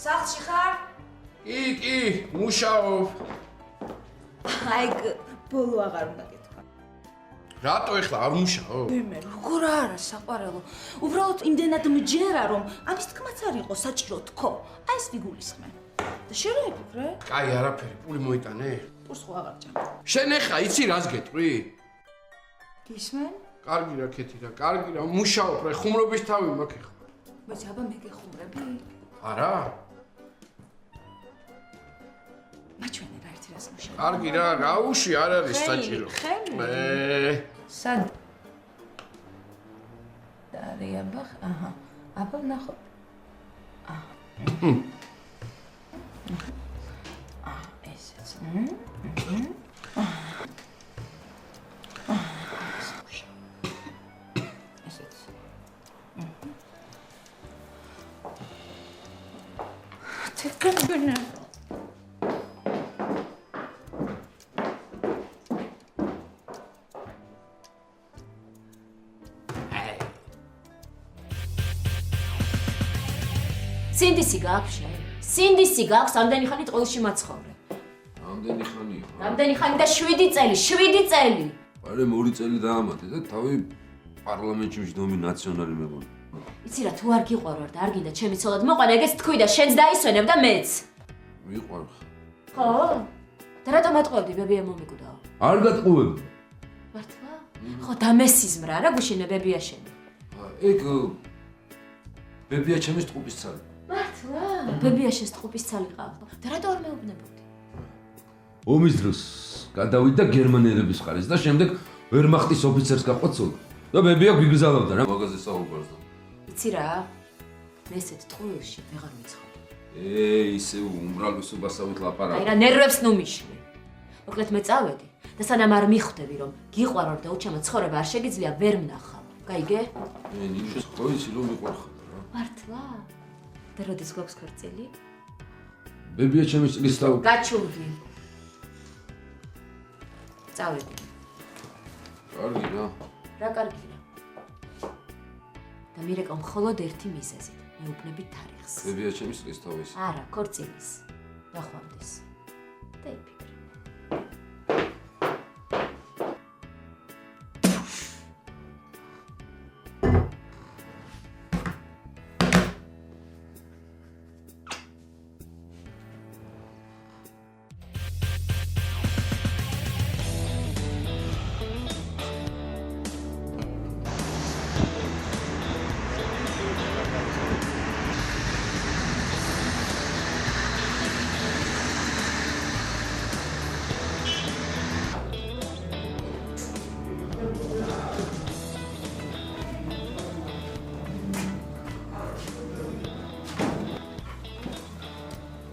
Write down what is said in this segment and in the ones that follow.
სახლში ხარ? კი, მუშაობ. აი, ბოლო აღარ უნდა გეთქვა. რატო ეხლა არ მუშაობ? მე როგორ არა საყვარელო. უბრალოდ იმდენად მჯერა რომ ამის თქმაც არ იყო საჭირო თქო. აი ეს ვიგულისხმე. და შენ რა იფიქრე? კაი, არაფერი, პული მოიტანე. პურს ხო აღარ ჭამ. შენ ეხლა იცი რას გეტყვი? გისმენ? კარგი რა ქეთი რა, კარგი რა, მუშაობ რა, ხუმრობის თავი მაქვს ეხლა. მოიცა, აბა მე გეხუმრები? არა? მაჩვენე რა ერთი რას მუშაობ. კარგი რა, გაუში არ არის საჭირო. ხელი. სად? დარი აბა, აჰა. აბა ნახო. ესეც. ესეც. თქმა. სინდისი გაქვს შენ? სინდისი გაქვს ამდენი ხანი ტყუილში მაცხოვრე. ამდენი ხანია. ამდენი ხანი და 7 წელი, 7 წელი. არა 2 წელი დაამატე და თავი პარლამენტში მჯდომი ნაციონალი მეგონა. იცი რა, თუ არ გიყვარვარ და არ გინდა ჩემი ცოლად მოყვანა, ეგეც თქვი და შენც დაისვენებ და მეც. მიყვარ. ხო? და რატომ ატყუებდი ბებია მომიკვდაო? არ გატყუებდი. მართლა? ხო, დამესიზმრა რა გუშინე ბებია შენი. ეგ ბებია ჩემის ტყუპის ცალი. მართლა? ბებია შენს ტყუპის ცალი ყავდა. და რატო არ მეუბნებოდი? ომის დროს გადავიდა გერმანელების მხარეს და შემდეგ ვერმახტის ოფიცერს გაყვაცოლა. და ბებია გვიგზავნოდა რა მაგაზე საუბარს. იცი რა? მე ესეთ ტყუილში ვეღარ ვიცხოვ. ისე უმრავლესობასავით ლაპარაკობ. აი რა ნერვებს ნუ მიშლი. მოკლედ მე წავედი და სანამ არ მიხვდები რომ გიყვარო და უჩემო ცხოვრება არ შეგიძლია ვერ ვნახავ. გაიგე? მე ნინოს ხო იცი რომ მიყვარხარ რა. მართლა? და როდის გვაქვს ქორწილი? ბებია ჩემის წლის თავ. გაჩუმდი. წავედი. კარგი რა. რა კარგი რა. და მირეკო მხოლოდ ერთი მიზეზით. მეუბნები თარიღს. ბებია ჩემის წლის თავის. არა, ქორწილის. ნახვამდის. და იფიქრე.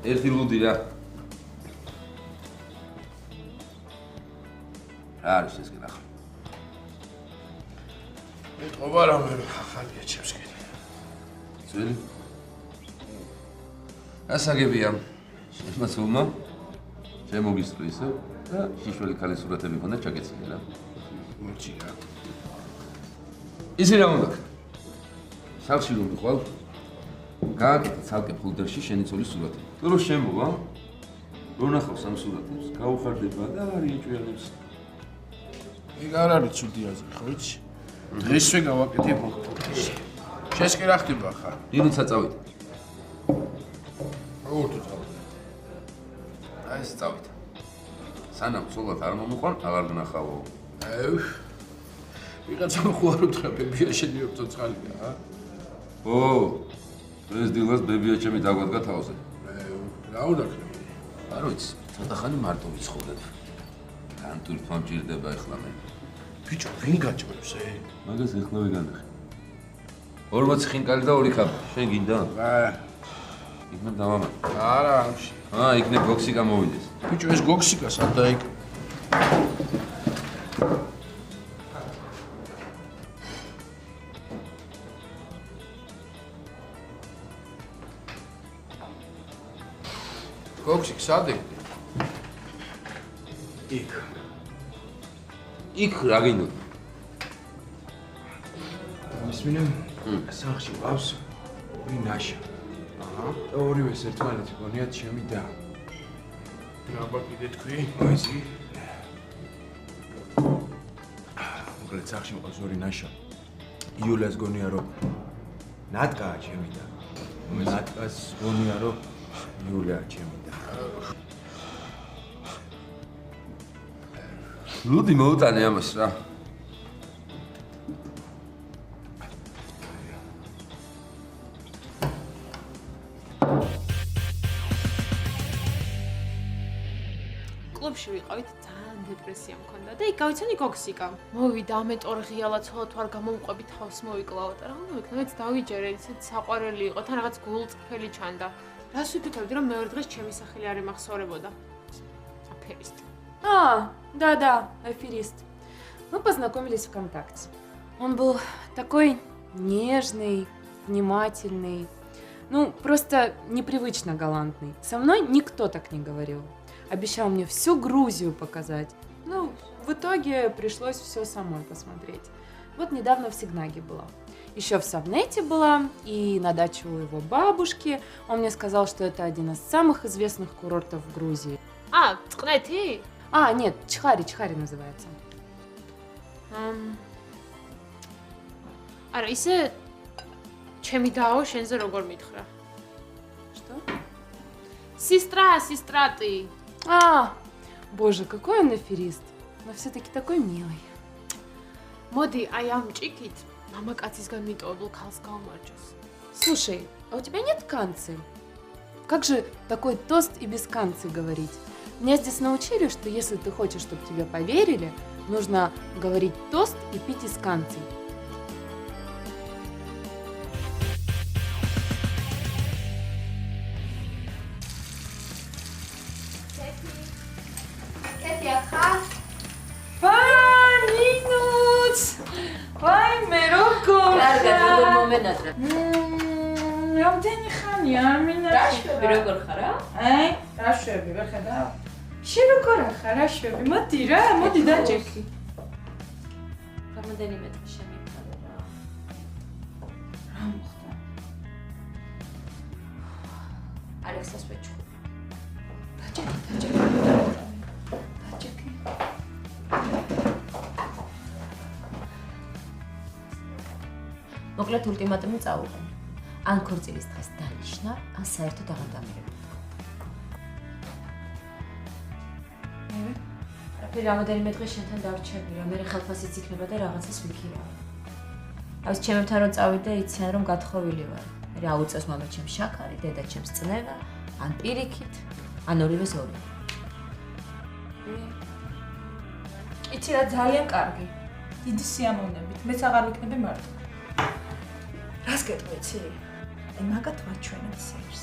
ერთი ლუდი რა. რა არის ეს გნახა? ეთყობა რამე ახალია ჩემს კენ. ძველი? ასაგებია. შემაცულმა შემოგისწრისო და შიშველი ქალის სურათები ხონდა ჩაგეცილი რა. მოჭი რა. ისი რა უნდა? სახლში რომ ვიყავ გააკეთე ცალკე ფოლდერში შენი ცოლის სურათი. თუ რო შემოვა, რო ნახავს ამ სურათებს, გაუხარდება და არიჭვიანებს. ეგ არ არის ცუდი აზრი, ხო იცი? დღესვე გავაკეთე ფოლდერში. შენს კი რა ხდება ხარ? ნინოცა წავიდა. როგორ თუ წავიდა? აი ეს წავიდა. სანამ ცოლად არ მომიყვან, აღარ გნახავო. ვიღაცა ხო არ უთხრა ბებია შენი ცოცხალია, ა? ო, ეს დილას ბებია ჩემი დაგვადგა თავზე. რა უნდა ქნები? არ ვიცი, ცოტა ხანი მარტო ვიცხოვრებ. ან თურქმა მჭირდება ეხლა მე. ბიჭო, ვინ გაჭმევს ე? მაგას ეხლა ვიგანახე. 40 ხინკალი და 2 ქაბა. შენ გინდა? იქნებ დავამატე. არა, ამში. იქნებ გოქსიკა მოვიდეს. ბიჭო, ეს გოქსიკა სად დაიკ? გოქსიკ სად იქ? იქ რა გინდა? ისმინე სახლში ყავს ორი ნაშა. აჰა. ორივეს ერთმანეთი გონიათ ჩემი და. აბა კიდე თქვი? ისი. მოკლედ სახში მყავს ორი ნაშა. იულიას გონია რომ ნატკაა ჩემი და. ნატკას გონია რომ იულია ჩემი და. ლუდი მოუტანე ამას რა. კლუბში ვიყავით, ძალიან დეპრესია მქონდა და იქ გავიცანი გოქსიკა. მოვიდა ამეტორ ღიალა ცოლად ვარ გამომყვები თავს მოვიკლავოთ. რა უნდა ვიქნებიც დავიჯერე, ისეთ საყვარელი იყო, თან რაღაც გულწრფელი чанда. რას ვიფიქრებდი რომ მეორე დღეს ჩემი სახელი არ ემახსოვრებოდა. Аферист. Да, аферист. Мы познакомились ВКонтакте. Он был такой нежный, внимательный, ну, просто непривычно галантный. Со мной никто так не говорил. Обещал мне всю Грузию показать. Ну, в итоге пришлось все самой посмотреть. Вот недавно в Сигнаге была. Еще в Савнете была и на даче у его бабушки. Он мне сказал, что это один из самых известных курортов в Грузии. წყნეთი? Нет, Чхари называется. არა, ისე ჩემი დაო შენზე როგორ მითხრა? Что? სისტრატი. Боже, какой он аферист. Но все-таки такой милый. მოდი, აი ამ ჭიქით მამაკაცისგან მიტოვებულ ქალს გავმარჯოს. Слушай, а у тебя нет канцы? Как же такой тост и без канцы говорить? Меня здесь научили, что если ты хочешь, чтобы тебе поверили, нужно говорить тост и пить из канцей. Нинуц! Вай, მე როგორ კარგად როგორ მომენატრებ. რამდენი ხანია არ მინდა. რაშვები როგორ ხარ რა? რაშვები, ვერ ხედავ? შენ როგორ ხარ რაშვები? მოდი რა, მოდი დაჭექი. რამდენი მეტრი შემიფარე რა. რა მოხდა? ალექსას ვეჩხუბ. დაჭექი. მოკლედ ულტიმატუმი წაუყო. ან ქორწილის დღეს დანიშნა, ან საერთოდ აღარ დამირეკო. მე რამოდენიმე დღე შენთან დავრჩები, რა მე ხელფასიც იქნება და რაღაცას ვიქირავ. ამის ჩემებთან რომ წავიდე, იციან რომ გათხოვილი ვარ. მე აუწევს მამა ჩემს შაქარი, დედა ჩემს წნევა, ან პირიქით, ან ორივეს ორი. იცი რა ძალიან კარგი. დიდი სიამოვნებით. მეც აღარ ვიქნები მარტო. რას გეტყვიცი? მაგათ ვაჩვენებ სერს.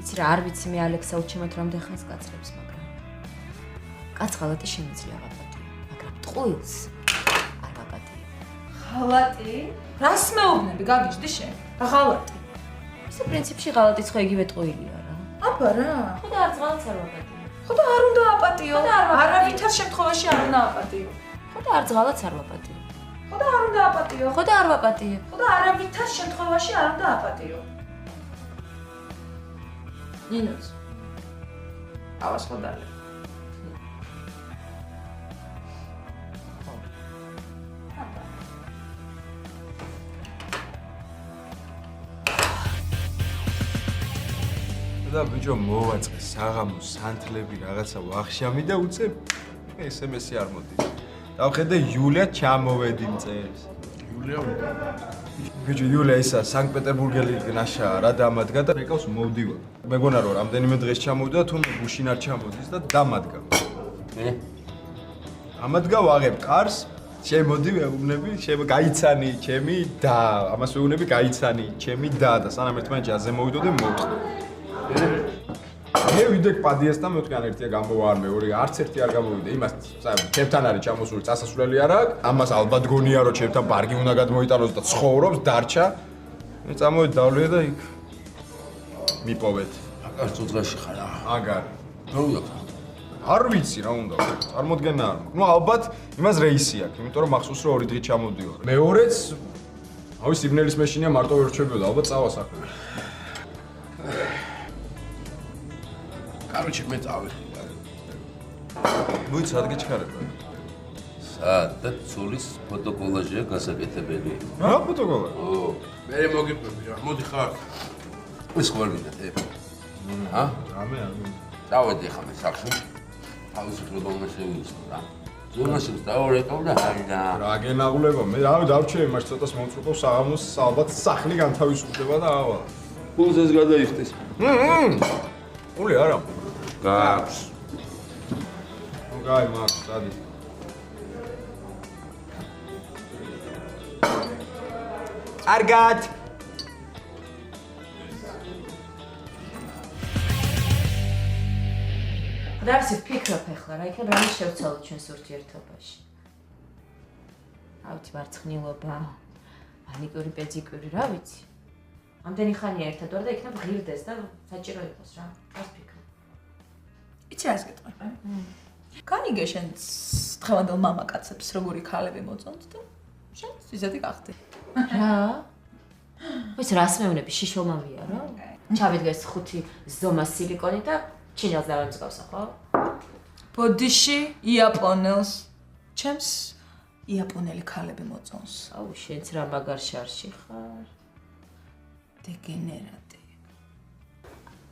იცი რა, არ ვიცი მე ალექსა უჩემოთ რამდენ ხანს გაწრებს, მაგრამ კაც ღალატი შემიძლია ვაპატიო, მაგრამ ტყუილს არ ვაპატიო. ღალატი? რას მეუბნები, გაგიჟდი შენ? ღალატი. ისე პრინციპში ღალატიც ხო იგივე ტყუილია რა. აბა რა. ხო და არც ღალატს არ ვაპატიო. ხო და არ უნდა აპატიო. ხო და არ ვაპატიო. არავითარ შემთხვევაში არ უნდა აპატიო. ხო და არც ღალატს არ ვაპატიო. ხო და არ უნდა აპატიო. ხო და არ ვაპატიო. ხო და არავითარ შემთხვევაში არ უნდა აპატიო. ნინოს. ავას ხოდალე. და ბიჭო მოვაწყე საღამო სანთლები რაღაცა ვახშამი და უცებ SMS-ი არ მოდის. დავხედე იულია ჩამოვედი მწერს. იულია ბიჭო იულია ისა სანქტ-პეტერბურგელი ნაშა რა დამადგა და რეკავს მოვდივარ. მეგონა რომ რამდენიმე დღეს ჩამოვიდა თუ გუშინ არ ჩამოდის და დამადგა. ამადგა ვაღებ კარს, შემოდი ვეუბნები, გაიცანი ჩემი და ამას ვეუბნები გაიცანი ჩემი და სანამ ერთმანეთში აზე მოვიდო და მოვწყდა. მე ვიდექ პადიასთან მეთქი ან ერთია გამოვარ მეორე არც ერთი არ გამოვიდა იმას ჩემთან არის ჩამოსული წასასვლელი არ აქვს ამას ალბათ გონია რომ ჩემთან პარკი უნდა გადმოიტანოს და ცხოვრობს დარჩა მე წამოვედი დავლია და იქ მიპოვეთ აკარ წუძღაში ხარ რა აგარ რო უნდა არ ვიცი რა უნდა წარმოდგენა არ მაქვს ნუ ალბათ იმას რეისი აქვს იმიტომ რომ მახსოვს რომ ორი დღე ჩამოვდივარ მეორეც ავი სიგნალის მეშინია მარტო ვერ რჩებოდა, ალბათ წავა საქმე. კაროჩე მე წავიხი. მოიც სად გიჩქარება? და ცულის ფოტოკოლაჟია გასაკეთებელი. რა ფოტოკოლა? ო, მე მოგიყვები რა. მოდი ხარ. ეს ხო არ გინდა? ჰა? რამე არ წავედი ხა მე სახში. თავისუფლება უნდა შევიწყო რა. ზონაში დავორეკავ და ჰაიდა. რა გენაღლება? მე რავი დავრჩები, მას ცოტას მომწუყო საღამოს ალბათ სახლი განთავისუფლდება და ავა. პულზეს გადაიხტის. ული არა. გაქვს. ნუ გაი მაგ, დადი. კარგად. რა ვიცი, ვფიქრობ ახლა, რა იქნება რამე შევცვალოთ ჩვენს ურთიერთობაში. ავთი მარცხნილობა, მანიკური, პედიკური, რა ვიცი. ამდენი ხანია ერთად ვარ და იქნებ ღირდეს და საჭირო იყოს რა. რას ვფიქრობ? იცი რას გეტყვი? განიგე შენ დღევანდელ მამაკაცებს როგორი ქალები მოწონთ და შენ ისეთი გახდი. რა? ვიცი რას მეუბნები, შიშომავია რა? ჩავიდგეს 5 ზომა სილიკონი და ჩინელს დავემსგავსა, ხო? ბოდიში იაპონელს. ჩემს იაპონელი ქალები მოწონს. აუ, შენც რა მაგარ შარში ხარ? დეგენერატი.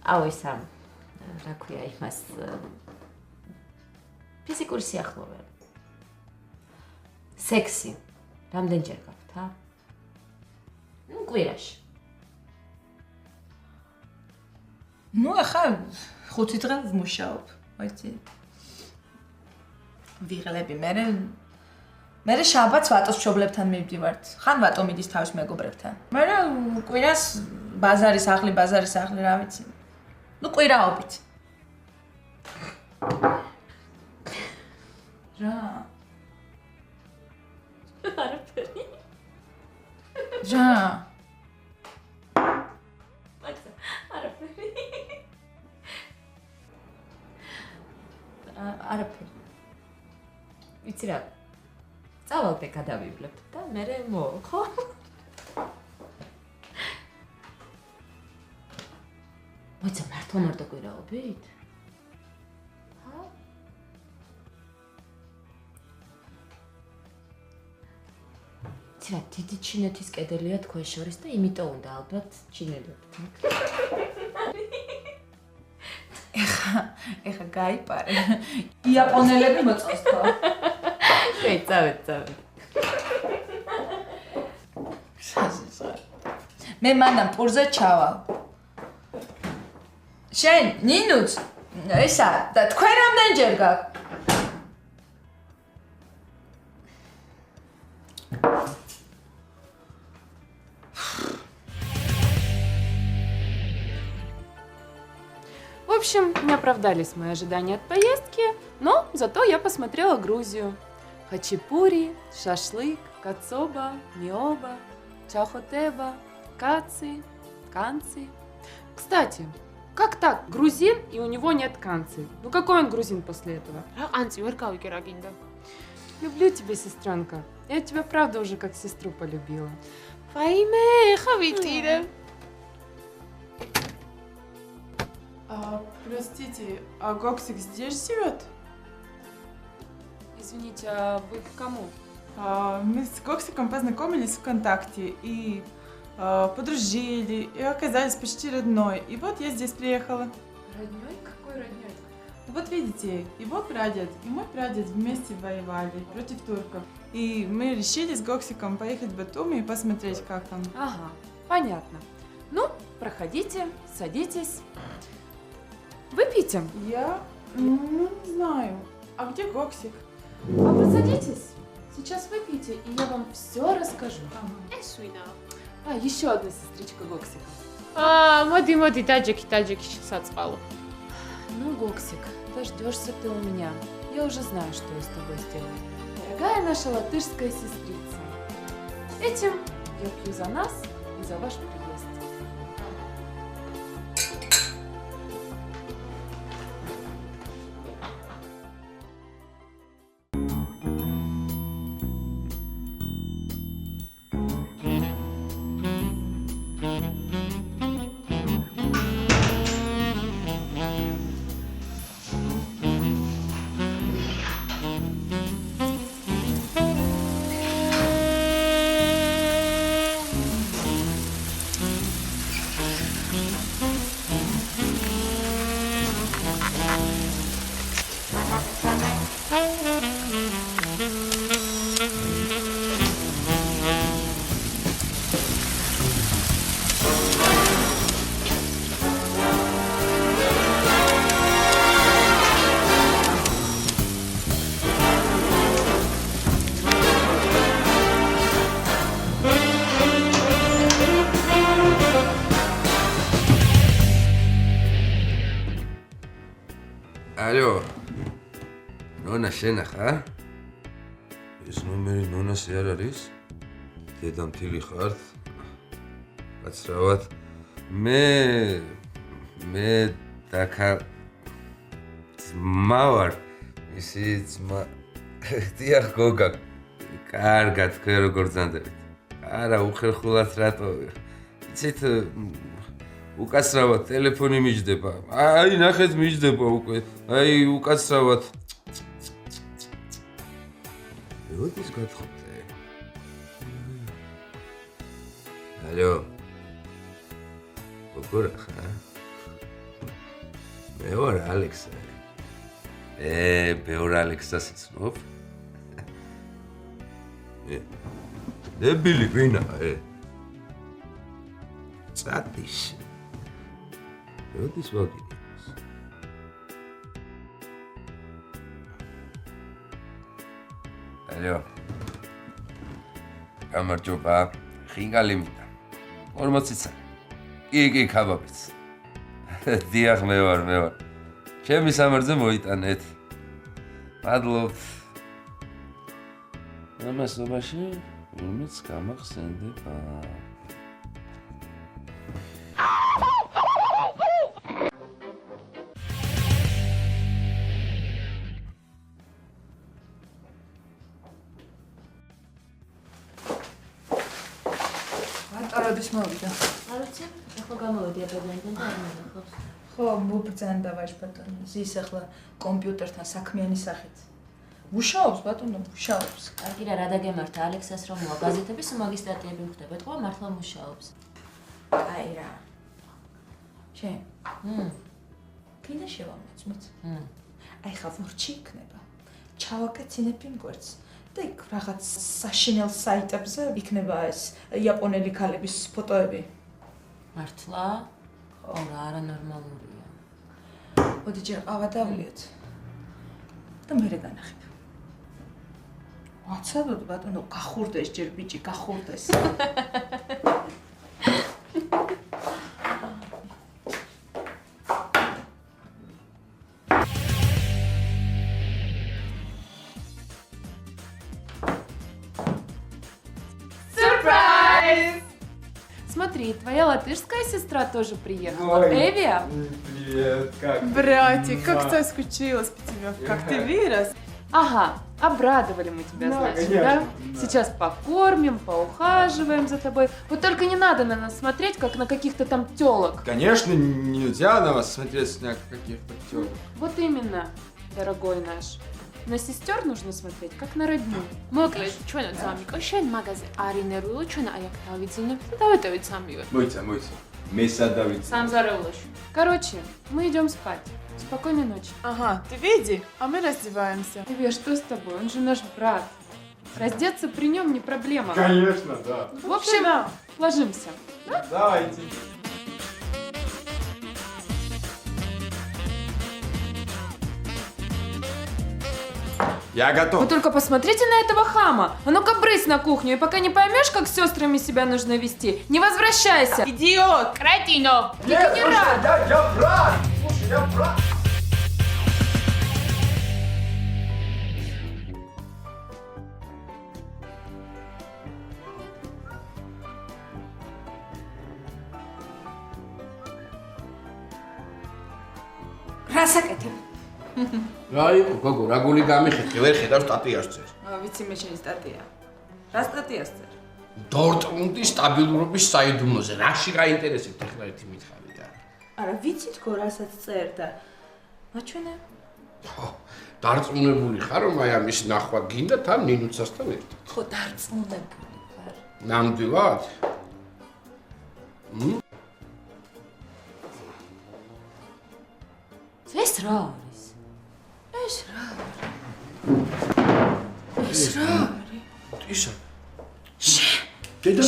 აუ, ის რა ქვია იმას ფიზიკური სიახლოვე. სექსი. რამდენჯერ გაქვთ, ა? ნუ კვირაში. ნუ ახლა 5 დღე ვმუშაობ, ვიცი. ვიღლები მე შაბათს ვატოს მშობლებთან მივდივართ. ხან ვატო მიდის თავის მეგობრებთან. მე კვირას ბაზარის სახლი, რა ვიცი. ნუ კვირაობით. რა? არაფერი. რა? არაფერი. არაფერი. ვიცი რა. წავალდე გადავიბლებთ და მე ხო? მოიცა მართლა კვირაობით? ჰა? ცირა დიდი ჩინეთის კედელია თქვენ შორის და იმიტომ უნდა ალბათ ჩინელები. ეხა გაიპარე. იაპონელები მოწონს ხო? წავედ. მე მანამ პურზე ჩავალ. შენ ნინუც ესა და თქვენ რამდენჯერ გაქვთ? В общем, не оправдались мои ожидания от поездки, но зато я посмотрела Грузию. Хачапури, шашлык, кацоба, миоба, чахотеба, каци, канци. Кстати, как так? Грузин, и у него нет канци. Ну какой он грузин после этого? რა ყანწი ვერ გავიგე რა გინდა. Люблю тебя, сестренка. Я тебя правда уже как сестру полюбила. ვაიმე, ხა ვიტირე. Простите, а Гоксик здесь живет? Извините, а вы к кому? Мы с Гоксиком познакомились ВКонтакте и подружили, и оказались почти родной. И вот я здесь приехала. Родной? Какой родной? Ну вот видите, его прадед и мой прадед вместе воевали против турков. И мы решили с Гоксиком поехать в Батуми и посмотреть, как там. Ага, понятно. Ну, проходите, садитесь. Выпейте. Я? Ну, не знаю. А где Гоксик? А вы садитесь. Сейчас выпейте, и я вам все расскажу. ეს ვინა? А, еще одна сестричка Гоксика. მოდი, დაჯექი საწყალო. Ну, Гоксик, дождешься ты у меня. Я уже знаю, что я с тобой сделаю. Дорогая наша латышская сестрица, этим я пью за нас и за ваш приезд. ალო. ნონა შენა ხარ? ეს ნომერი ნონასი არ არის? დედა მთილი ხარ? კაცრავად. მე დაკა ძმა ვარ. ისი ძმა. დიახ გოგა. კარგად თქვენ როგორ ძანდებით? არა უხერხულად რატო? იცით უკაცრავად ტელეფონი მიჯდება. აი ნახეთ მიჯდება უკვე. აი უკაცრავად. როდის გათხოვდე? ალო. როგორ ხარ? მე ვარ ალექსა. ბევრ ალექსას იცნობ? დებილი ვინა? წადის. როდის ვაგინებს? ალო. გამარჯობა. ხინგალი მინდა. 40 წელი. კი, ქაბაბიც. დიახ, მე ვარ. ჩემი სამარძე მოიტანეთ. მადლობთ. ამასობაში ვინმეც გამახსენდება. როდის მოვიდა? არ ვიცი, ახლა გამოვედი აბედანიდან და არ მენახავს. ხო, მობრძანდა ვაჟ ბატონი. ზის ახლა კომპიუტერთან საქმიანი სახით. მუშაობს ბატონო, მუშაობს. კარგი რა დაგემართა ალექსას რომ მოა გაზეთების მაგისტრატები ხდება, თქო მართლა მუშაობს. აი რა. შენ. კიდე შევამოწმოთ. აი ხა ვორჩი იქნება. ჩავაკეცინებ იმ გვერდს. და იქ რაღაც საშინელ საიტებზე იქნება ეს იაპონელი ქალების ფოტოები. მართლა? ხო, რა არანორმალურია. მოდი ჯერ ყავა დავლიოთ. და მერე განახებ. ვაცადოთ ბატონო, გახურდეს ჯერ ბიჭი, გახურდეს. Смотри, твоя латышская сестра тоже приехала. Эвия? Привет, как? Братик, как соскучилась по тебе. Как ты вырос. Ага, обрадовали мы тебя, значит, да? Сейчас покормим, поухаживаем за тобой. Вот только не надо на нас смотреть, как на каких-то там тёлок. Конечно, нельзя на вас смотреть, на каких-то тёлок. Вот именно, дорогой наш. На сестер нужно смотреть, как на родню. მოკლედ, ჩვენო ძამიკო, შენ მაგაზე არ ინერვიულო, ჩვენ აი აქ დავიძინებთ და დავეტევით სამივე. Მოიცა. მე სადავით. სამზარეულოში. Короче, мы идем спать. Спокойной ночи. Ага, ты види, а мы раздеваемся. Эвия, что с тобой? Он же наш брат. Раздеться при нем не проблема. Конечно, да. В общем, да. ложимся. Давайте. Я готов. Вы только посмотрите на этого хама. А ну-ка брысь на кухню, и пока не поймешь, как с сестрами себя нужно вести, не возвращайся. Идиот! Кретино! Дегенерат! Я брат! Слушай, я брат! რასაკეთებ? რა იყო გოგო, რა გული გამიხეთე, ვერ ხედავ სტატიას წერს. ვიცი მე შენი სტატია. რა სტატიას წერ? დორტმუნდის სტაბილურობის საიდუმლოზე. რაში გაინტერესებთ ახლა ერთი მითხარი და. არა, ვიცი თქო, რასაც წერდა. მაჩვენე. დარწმუნებული ხარ, რომ აი ამის ნახვა გინდა თან ნინუცასთან ერთად. ხო, დარწმუნებული ხარ. ნამდვილად? ეს რა არის? ეს რა არის? ისა. დედა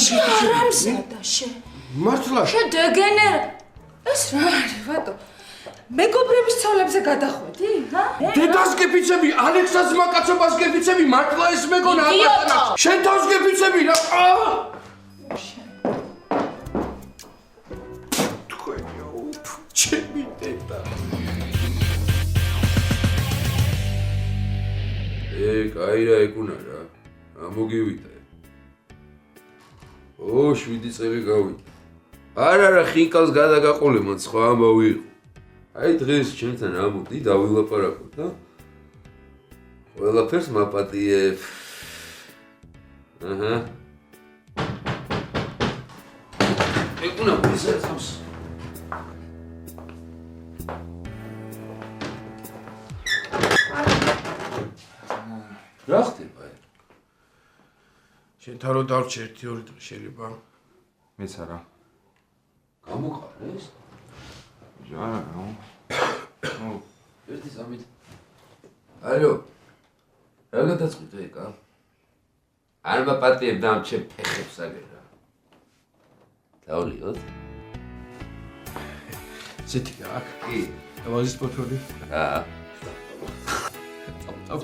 რამსადაშე? მართლა? შე დეგენერ. ეს რა არის, ბატო? მეგობრების ცოლებზე გადახვედი, ჰა? დედას გეფიცები, ალექსას მაკაცობას გეფიცები, მართლა ეს მეგონა აბატონა. შენ თავს გეფიცები რა? თქვენიო, ჩემი დედა. აი რა ეკუნა რა. მოგივიდა. 7 წელი გავიდა. არა, ხინკალს გადაგაყოლე, მან სხვა ამბავი იყო. აი დღეს ჩემთან ამოდი, დავილაპარაკოთ, და ყველაფერს მაპატიებ. აჰა. ეკუნა მისაცავს. რა ხდება? შენ თან რო დავრჩი 1-2 დღე შეიძლება? მეც არა. გამოყარეს? არა, ნუ. ერთი სამით. ალო. რა გადაწყვიტე ეკა? არ მაპატიებ და ამ ჩემ ფეხებს აგერა. დავლიოთ? ზეთი აქ. კი. დავაზის პორტფოლი. რა? წავ.